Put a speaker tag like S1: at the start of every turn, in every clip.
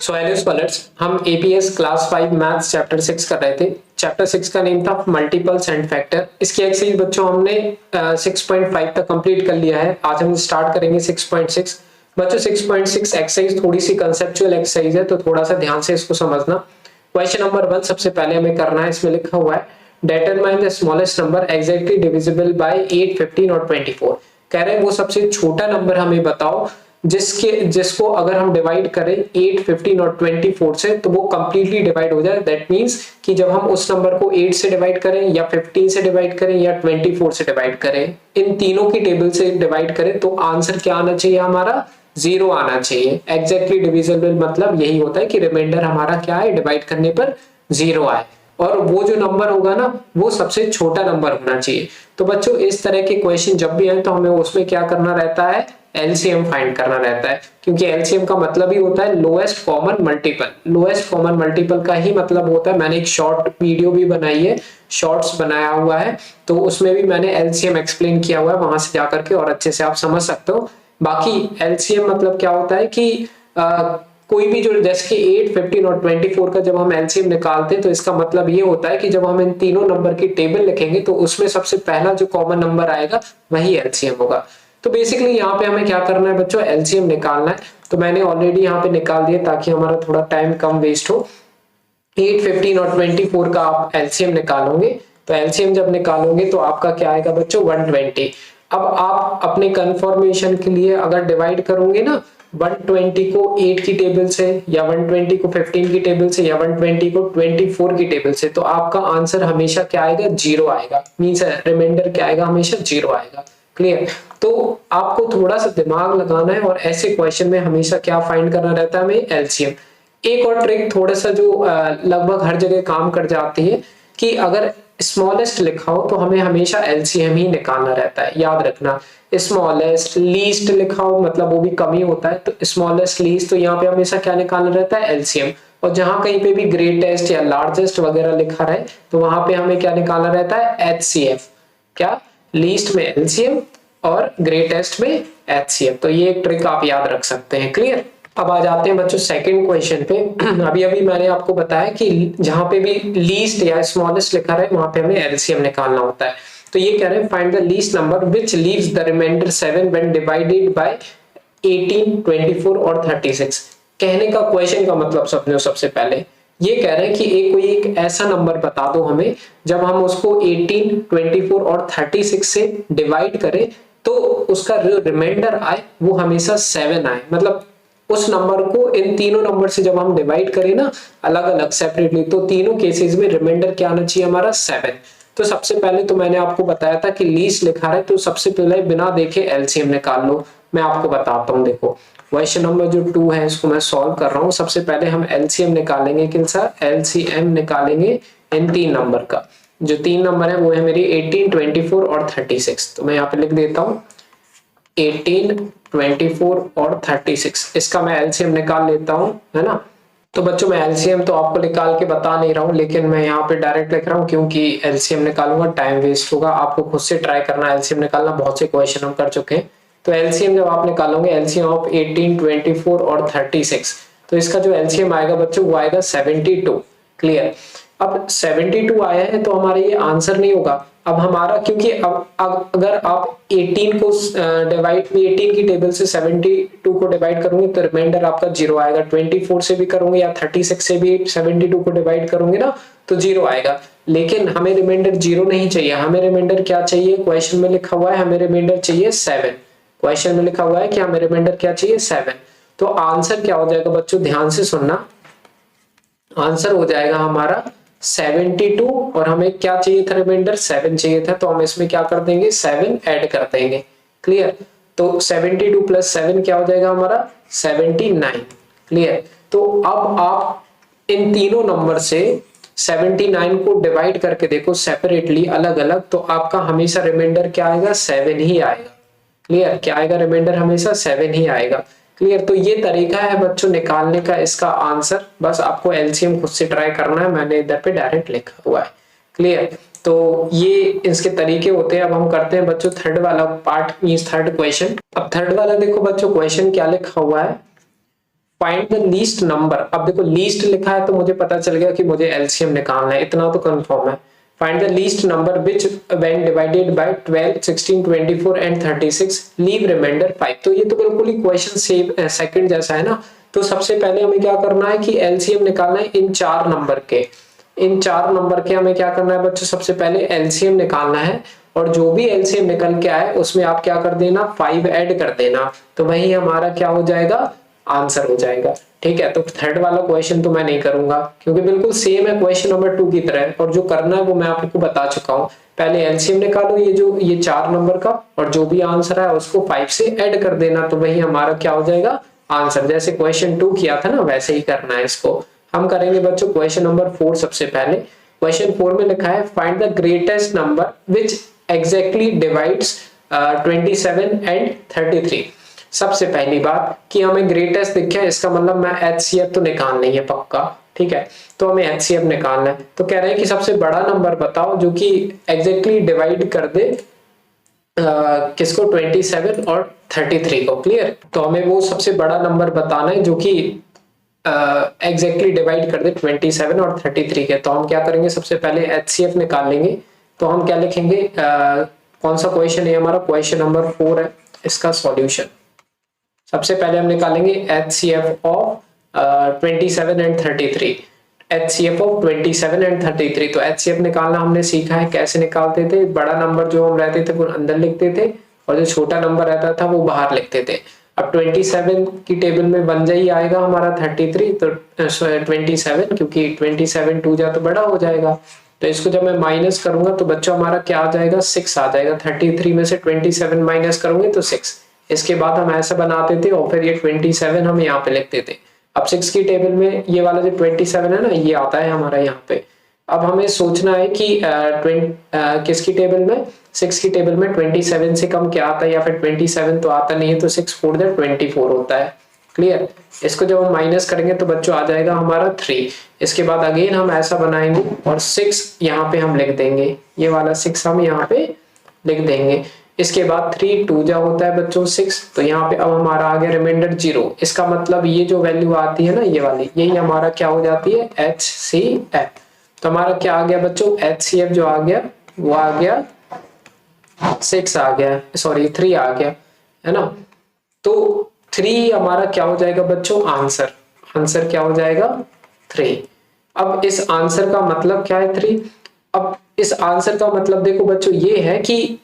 S1: So hello scholars, हम APS class 5 maths chapter 6 कर रहे थे। चैप्टर 6 का नेम था मल्टीपल्स एंड फैक्टर। इसकी एक्सरसाइज बच्चों हमने 6.5 तक कंप्लीट कर लिया है। आज हम स्टार्ट करेंगे 6.6। बच्चों 6.6 एक्सरसाइज थोड़ी सी कंसेप्चुअल एक्सरसाइज है, तो थोड़ा सा ध्यान से इसको समझना। क्वेश्चन नंबर 1 सबसे पहले हमें करना है। इसमें लिखा हुआ है determine the smallest number exactly divisible by 8, 15 और 24। कह रहे हैं वो सबसे छोटा नंबर हमें बताओ जिसको अगर हम डिवाइड करें 8, 15 और 24 से तो वो कंप्लीटली डिवाइड हो जाए। दैट मींस कि जब हम उस नंबर को 8 से डिवाइड करें या 15 से डिवाइड करें या 24 से डिवाइड करें, इन तीनों की टेबल से डिवाइड करें तो आंसर क्या आना चाहिए? हमारा 0 आना चाहिए। एग्जैक्टली डिविजिबल मतलब यही होता है कि रिमाइंडर हमारा क्या है, डिवाइड करने पर 0 आए, और वो जो नंबर होगा ना वो सबसे छोटा नंबर होना चाहिए। तो बच्चों इस तरह के क्वेश्चन जब भी आए तो हमें उसमें क्या करना रहता है? एलसीएम फाइंड करना रहता है, क्योंकि एलसीएम का मतलब ही होता है lowest common multiple. Lowest common multiple का ही मतलब होता है, मैंने एक शॉर्ट वीडियो भी बनाई है, शॉर्ट्स बनाया हुआ है, तो उसमें भी मैंने एलसीएम एक्सप्लेन किया हुआ है, वहां से जाकर के और अच्छे से आप समझ सकते हो। बाकी एलसीएम मतलब क्या होता है कि कोई भी जो जैसे कि 8, 15 और 24 का जब हम एलसीएम निकालते हैं तो इसका मतलब ये होता है कि जब हम इन तीनों नंबर की टेबल लिखेंगे तो उसमें सबसे पहला जो कॉमन नंबर आएगा वही एलसीएम होगा। तो बेसिकली यहाँ पे हमें क्या करना है बच्चों? एलसीएम निकालना है। तो मैंने ऑलरेडी यहाँ पे निकाल दिया ताकि हमारा थोड़ा टाइम कम वेस्ट हो। 8, 15 और 24 का आप एलसीएम निकालोगे, तो एलसीएम जब निकालोगे तो आपका क्या आएगा बच्चों? 120। अब आप अपने कंफर्मेशन के लिए अगर डिवाइड करोगे ना 120 को 8 की टेबल से, या 120 को 15 की टेबल से, या 120 को 24 की टेबल से, तो आपका आंसर हमेशा क्या आएगा? 0 आएगा। मींस रिमाइंडर क्या आएगा? हमेशा 0 आएगा। क्लियर? तो आपको थोड़ा सा दिमाग लगाना है और ऐसे क्वेश्चन में हमेशा क्या फाइंड करना रहता है? हमें एलसीएम। एक और ट्रिक थोड़ा सा जो लगभग हर जगह काम कर जाती है कि अगर स्मॉलेस्ट लिखा हो तो हमें हमेशा एलसीएम ही निकालना रहता है। याद रखना, स्मॉलेस्ट लीस्ट लिखा हो मतलब वो भी कम ही होता है, तो स्मॉलेस्ट लीस्ट, तो यहाँ पे हमेशा क्या निकालना रहता है? एलसीएम। और जहां कहीं पे भी ग्रेटेस्ट या लार्जेस्ट वगैरह लिखा रहे तो वहां पे हमें क्या निकालना रहता है? एचसीएफ। क्या? लीस्ट में एलसीएम और ग्रेटेस्ट में एचसीएफ। तो ये एक ट्रिक आप याद रख सकते हैं। क्लियर? अब आ जाते हैं बच्चों सेकंड क्वेश्चन पे। अभी अभी मैंने आपको बताया कि जहां पे भी लीस्ट या स्मॉलेस्ट लिखा रहे वहां पे हमें एलसीएम निकालना होता है। तो ये कह रहे हैं find the least number which leaves the remainder 7 when divided by 18, 24 और 36। कहने का क्वेश्चन का मतलब समझो। सबसे पहले ये कह रहे हैं कि कोई एक ऐसा नंबर बता दो हमें जब हम उसको 18, 24 और 36 से डिवाइड करें तो उसका जो रिमाइंडर आए वो हमेशा 7 आए। मतलब उस नंबर को इन तीनों नंबर से जब हम डिवाइड करें ना अलग अलग सेपरेटली, तो तीनों केसेस में रिमाइंडर क्या आना चाहिए? हमारा 7। तो सबसे पहले तो मैंने आपको बताया था कि लीस्ट लिखा है तो सबसे पहले बिना देखे एलसीएम निकाल लो। मैं आपको बताता हूँ। देखो क्वेश्चन नंबर जो 2 है इसको मैं सॉल्व कर रहा हूँ। सबसे पहले हम एलसीएम निकालेंगे। किन सा एलसीएम निकालेंगे? इन 3 नंबर का। जो 3 नंबर है वो है मेरी 18, 24 और 36। तो मैं यहाँ पे लिख देता हूँ 18, 24 और 36। इसका मैं एलसीएम निकाल लेता हूँ, है ना। तो बच्चों मैं एलसीएम तो आपको निकाल के बता नहीं रहा हूँ, लेकिन मैं यहाँ पे डायरेक्ट लिख रहा हूँ क्योंकि एलसीएम निकालूंगा टाइम वेस्ट होगा। आपको खुद से ट्राई करना है एलसीएम निकालना, बहुत से क्वेश्चन हम कर चुके हैं। तो एलसीएम जब आप निकालोगे एलसीएम ऑफ 18, 24 और 36, तो इसका जो एलसीएम आएगा बच्चों वो आएगा 72। क्लियर? अब 72 आया है तो हमारा ये आंसर नहीं होगा। अब हमारा क्योंकि अब अगर आप 18 को डिवाइड 18 की टेबल से 72 को डिवाइड करोगे तो रिमाइंडर आपका 0 आएगा। 24 से भी करोगे या 36 से भी 72 को डिवाइड करोगे ना तो 0 आएगा। लेकिन हमें रिमाइंडर 0 नहीं चाहिए, हमें रिमाइंडर क्या चाहिए? क्वेश्चन में लिखा हुआ है हमें रिमाइंडर चाहिए 7। क्वेश्चन में लिखा हुआ है कि हमें रिमाइंडर क्या चाहिए? 7। तो आंसर क्या हो जाएगा बच्चों? ध्यान से सुनना। आंसर हो जाएगा हमारा 72 और हमें क्या चाहिए था? रिमाइंडर 7 चाहिए था, तो हम इसमें क्या कर देंगे? 7 ऐड कर देंगे। क्लियर? तो 72 प्लस 7 क्या हो जाएगा हमारा? 79। क्लियर? तो अब आप इन तीनों नंबर से 79 को डिवाइड करके देखो सेपरेटली अलग अलग, तो आपका हमेशा रिमाइंडर क्या आएगा? 7 ही आएगा। क्लियर? क्या आएगा? रिमाइंडर हमेशा 7 ही आएगा। क्लियर? तो ये तरीका है बच्चों निकालने का इसका आंसर। बस आपको एलसीएम खुद से ट्राई करना है, मैंने इधर पे डायरेक्ट लिखा हुआ है। क्लियर? तो ये इसके तरीके होते हैं। अब हम करते हैं बच्चों थर्ड वाला पार्ट, मींस थर्ड क्वेश्चन। अब थर्ड वाला देखो बच्चों क्वेश्चन क्या लिखा हुआ है? Find the least number. अब देखो लीस्ट लिखा है तो मुझे पता चल गया कि मुझे एलसीएम निकालना है, इतना तो कंफर्म है। Find the least number which when divided bye 12, 16, 24 and 36 leave remainder 5। तो ये तो बिल्कुल ही क्वेश्चन सेम सेकंड जैसा है ना। तो सबसे पहले हमें क्या करना है कि एलसीएम निकालना है इन चार नंबर के। इन चार नंबर के हमें क्या करना है बच्चों, सबसे पहले एलसीएम निकालना है, और जो भी एलसीएम निकल के आए उसमें आप क्या कर देना, 5 ऐड कर देना, तो वही हमारा क्या हो जाएगा, आंसर हो जाएगा। ठीक है, तो थर्ड वाला क्वेश्चन तो मैं नहीं करूंगा क्योंकि बिल्कुल सेम है क्वेश्चन नंबर 2 की तरह, और जो करना है वो मैं आपको बता चुका हूँ। पहले एलसीएम निकालो ये 4 नंबर का, और जो भी आंसर है उसको 5 से ऐड कर देना, तो वही हमारा क्या हो जाएगा, आंसर। जैसे क्वेश्चन 2 किया था ना वैसे ही करना है इसको। हम करेंगे बच्चों क्वेश्चन नंबर 4 सबसे पहले। क्वेश्चन 4 में लिखा है find the greatest number which exactly divides 27 and 33। सबसे पहली बात कि हमें ग्रेटेस्ट दिखे, इसका मतलब मैं एचसीएफ तो निकालना ही है पक्का। ठीक है, तो हमें एचसीएफ निकालना है, तो कह रहे हैं कि सबसे बड़ा नंबर बताओ जो कि एग्जैक्टली डिवाइड कर दे किसको, 27 और 33 को। क्लियर, तो हमें वो सबसे बड़ा नंबर बताना है जो कि एग्जैक्टली डिवाइड कर दे 27 और 33 के। तो हम क्या करेंगे, सबसे पहले एचसीएफ निकाल लेंगे। तो हम क्या लिखेंगे, कौन सा क्वेश्चन है हमारा, क्वेश्चन नंबर 4 है, इसका सॉल्यूशन। सबसे पहले हम निकालेंगे HCF of 27 and 33। HCF of 27 and 33। तो एचसीएफ निकालना हमने सीखा है, कैसे निकालते थे, बड़ा नंबर जो हम रहते थे वो अंदर लिखते थे, और जो छोटा नंबर रहता था वो बाहर लिखते थे। अब 27 की टेबल में बन जाई आएगा हमारा 33, तो 27, क्योंकि 27 2 जा तो बड़ा हो जाएगा, तो इसको जब मैं माइनस करूंगा तो बच्चों हमारा क्या आ जाएगा, 6 आ जाएगा। 33 में से 27 माइनस करोगे तो 6। इसके बाद हम ऐसा बनाते थे और फिर ये 27 हम यहाँ पे लिखते थे। अब 6 की टेबल में ये वाला जो 27 है ना, ये आता है हमारा यहाँ पे। अब हमें सोचना है कि किसकी टेबल में, 6 की टेबल में 27 से कम क्या आता है, या फिर 27 तो आता नहीं है, तो 6 4 24 होता है। क्लियर, इसको जब हम माइनस करेंगे तो बच्चों आ जाएगा हमारा 3। इसके बाद अगेन हम ऐसा बनाएंगे और 6 यहाँ पे हम लिख देंगे, ये वाला 6 हम यहाँ पे लिख देंगे। इसके बाद 3 2 जा होता है बच्चों 6, तो यहाँ पे अब हमारा आ गया रिमाइंडर 0। इसका मतलब ये जो वैल्यू आती है ना, ये वाली, यही हमारा क्या हो जाती है, एचसीएफ। तो हमारा क्या आ गया बच्चों, एचसीएफ जो आ गया वो आ गया 6 आ गया, सॉरी 3 आ गया, है ना। तो 3 हमारा क्या हो जाएगा बच्चों, आंसर। आंसर क्या हो जाएगा, 3। अब इस आंसर का मतलब क्या है, 3। अब इस आंसर का मतलब देखो बच्चों ये है कि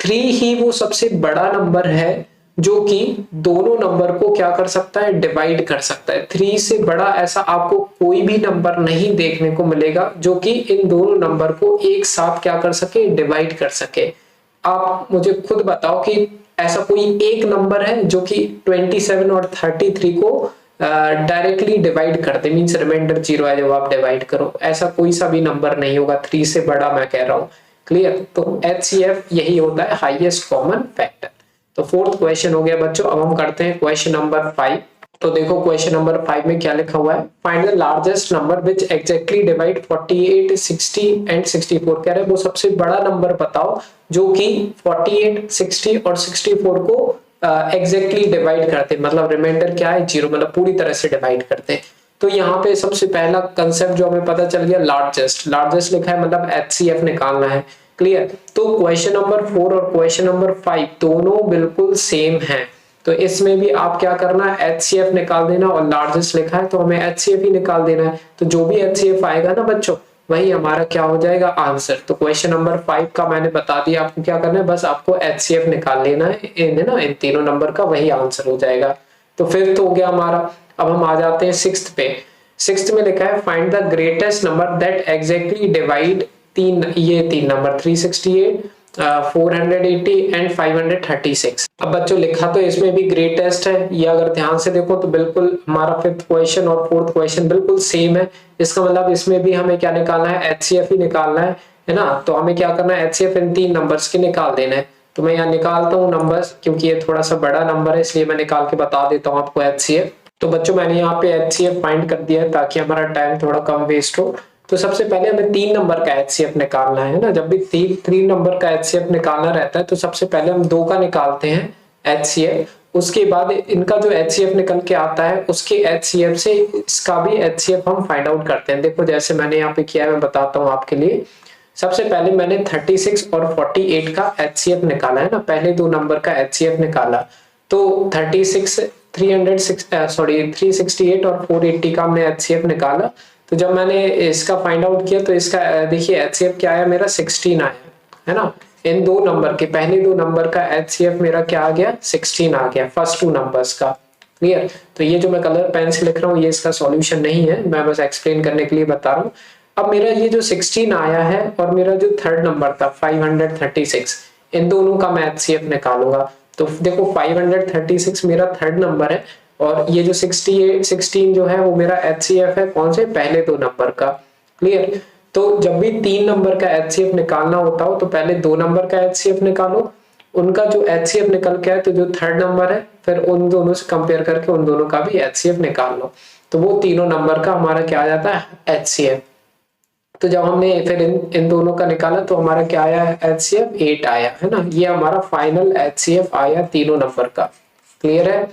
S1: 3 ही वो सबसे बड़ा नंबर है जो कि दोनों नंबर को क्या कर सकता है, डिवाइड कर सकता है। 3 से बड़ा ऐसा आपको कोई भी नंबर नहीं देखने को मिलेगा जो कि इन दोनों नंबर को एक साथ क्या कर सके, डिवाइड कर सके। आप मुझे खुद बताओ कि ऐसा कोई एक नंबर है जो कि 27 और 33 को डायरेक्टली डिवाइड कर दे, मींस रिमाइंडर 0 है जब आप डिवाइड करो, ऐसा कोई सा भी नंबर नहीं होगा 3 से बड़ा, मैं कह रहा हूं। क्लियर, तो एचसीएफ यही होता है, हाईएस्ट कॉमन फैक्टर। तो 4th क्वेश्चन हो गया बच्चों। अब हम करते हैं क्वेश्चन नंबर 5। तो देखो क्वेश्चन नंबर 5 में क्या लिखा हुआ है, find the largest number which exactly divide 48, 60 and 64। कह रहे हैं वो सबसे बड़ा नंबर बताओ जो कि 48, 60 और 64 को एग्जैक्टली डिवाइड करते, मतलब रिमाइंडर क्या है, 0, मतलब पूरी तरह से डिवाइड करते। तो यहाँ पे सबसे पहला कंसेप्ट जो हमें पता चल गया, लार्जेस्ट। लार्जेस्ट लिखा है मतलब एचसीएफ निकालना है। क्लियर, तो क्वेश्चन नंबर 4 और क्वेश्चन नंबर 5 दोनों बिल्कुल सेम हैं, तो इसमें भी आप क्या करना है, एचसीएफ निकाल देना, और लार्जेस्ट लिखा है तो हमें एचसीएफ ही निकाल देना है। तो जो भी एचसीएफ आएगा ना बच्चों, वही हमारा क्या हो जाएगा, आंसर। तो क्वेश्चन नंबर 5 का मैंने बता दिया आपको क्या करना है, बस आपको एचसीएफ निकाल लेना है इन तीनों नंबर का, वही आंसर हो जाएगा। तो 5th हो गया हमारा। अब हम आ जाते हैं 6th पे। 6th में लिखा है find the greatest number that exactly divide ये तीन नंबर 368, 480 एंड 536। अब बच्चों लिखा तो इसमें भी ग्रेटेस्ट है, ये अगर ध्यान से देखो तो बिल्कुल हमारा 5th क्वेश्चन और 4th क्वेश्चन बिल्कुल सेम है। इसका मतलब इसमें भी हमें क्या निकालना है, एचसीएफ ही निकालना है ना। तो हमें क्या करना है, एचसीएफ इन 3 नंबर्स के निकाल देना है। तो मैं यहाँ निकालता हूँ नंबर्स, क्योंकि ये थोड़ा सा बड़ा नंबर है इसलिए मैं निकाल के बता देता हूँ आपको एचसीएफ। तो बच्चों मैंने यहाँ पे एचसीएफ फाइंड कर दिया है ताकि हमारा टाइम थोड़ा कम वेस्ट हो। तो सबसे पहले हमें 3 नंबर का एचसीएफ निकालना है ना। जब भी 3 नंबर का एचसीएफ निकालना रहता है तो सबसे पहले हम 2 का निकालते हैं एचसीएफ, उसके बाद इनका जो HCF निकल के आता है उसके HCF से इसका भी HCF हम फाइंड आउट करते हैं। देखो जैसे मैंने यहाँ पे किया है, मैं बताता हूँ आपके लिए। सबसे पहले मैंने 36 और 48 का HCF निकाला है ना, पहले दो नंबर का HCF निकाला। तो 368 और 480 का हमने HCF निकाला। तो जब मैंने इसका फाइंड आउट किया तो इसका देखिए HCF क्या आया मेरा 16 आया है ना। इन दो नंबर के पहले दो नंबर का HCF मेरा क्या आ गया 16 आ गया, फर्स्ट टू नंबर्स का। क्लियर। तो ये जो मैं कलर पेन से लिख रहा हूँ ये इसका सॉल्यूशन नहीं है, मैं बस एक्सप्लेन करने के लिए बता रहा हूँ। अब मेरा ये जो 16 आया है और मेरा जो थर्ड नंबर था 536, इन दोनों का मैं HCF निकालूंगा। तो देखो 536 मेरा थर्ड नंबर है और ये जो 16 जो है वो मेरा HCF है कौन से, पहले दो नंबर का। क्लियर। तो जब भी तीन नंबर का HCF निकालना होता हो तो पहले दो नंबर का HCF निकालो, उनका जो HCF निकल के आए तो जो थर्ड नंबर है फिर उन दोनों से कंपेयर करके उन दोनों का भी HCF निकाल लो। तो वो तीनों नंबर का हमारा क्या आ जाता है HCF। तो जब हमने फिर इन दोनों का निकाला तो हमारा क्या आया HCF 8 आया है ना। ये हमारा फाइनल HCF आया तीनों नंबर का। क्लियर है।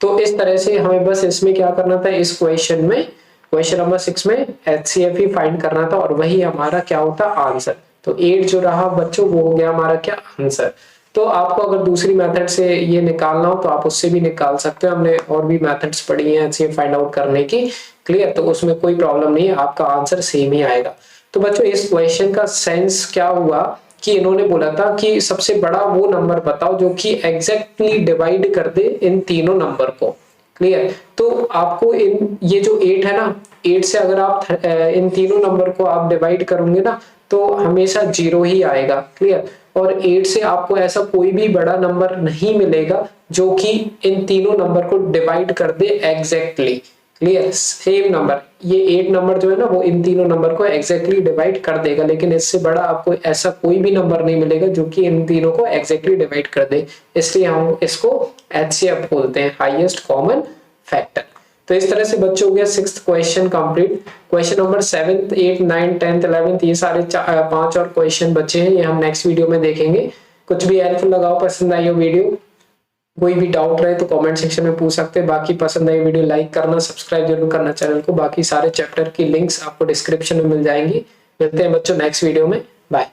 S1: तो इस तरह से हमें बस इसमें क्या करना था, इस क्वेश्चन में क्वेश्चन नंबर 6 में HCF ही फाइंड करना था और वही हमारा क्या होता आंसर। तो 8 जो रहा बच्चों वो हो गया हमारा क्या आंसर। तो आपको अगर दूसरी मेथड से ये निकालना हो तो आप उससे भी निकाल सकते हो, हमने और भी मेथड्स पढ़ी हैं HCF फाइंड आउट करने की। क्लियर। तो उसमें कोई प्रॉब्लम नहीं है, आपका आंसर सेम ही आएगा। तो बच्चों इस क्वेश्चन का सेंस क्या हुआ कि इन्होंने बोला था कि सबसे बड़ा वो नंबर बताओ जो कि एग्जैक्टली डिवाइड कर दे इन तीनों नंबर को। क्लियर। तो आपको इन ये जो 8 है ना, 8 से अगर आप इन तीनों नंबर को आप डिवाइड करोगे ना तो हमेशा 0 ही आएगा। क्लियर। और 8 से आपको ऐसा कोई भी बड़ा नंबर नहीं मिलेगा जो कि इन तीनों नंबर को डिवाइड कर दे एग्जैक्टली। क्लियर। सेम नंबर ये 8 नंबर जो है ना वो इन तीनों नंबर को एग्जैक्टली डिवाइड कर देगा, लेकिन इससे बड़ा आपको ऐसा कोई भी नंबर नहीं मिलेगा जो कि इन तीनों को एग्जैक्टली डिवाइड कर दे। इसलिए हम इसको HCF बोलते हैं, हाईएस्ट कॉमन फैक्टर। तो इस तरह से बच्चों हो गया 6th question complete. Question number 7th 8th 9th 10th 11th ये सारे 5 और क्वेश्चन बचे हैं, ये हम नेक्स्ट वीडियो में देखेंगे। कुछ भी हेल्पफुल लगाओ, पसंद आई हो वीडियो, कोई भी डाउट रहे तो कमेंट सेक्शन में पूछ सकते हैं। बाकी पसंद आई वीडियो लाइक करना, सब्सक्राइब जरूर करना चैनल को। बाकी सारे चैप्टर की लिंक्स आपको डिस्क्रिप्शन में मिल जाएंगी। मिलते हैं बच्चों नेक्स्ट वीडियो में, बाय।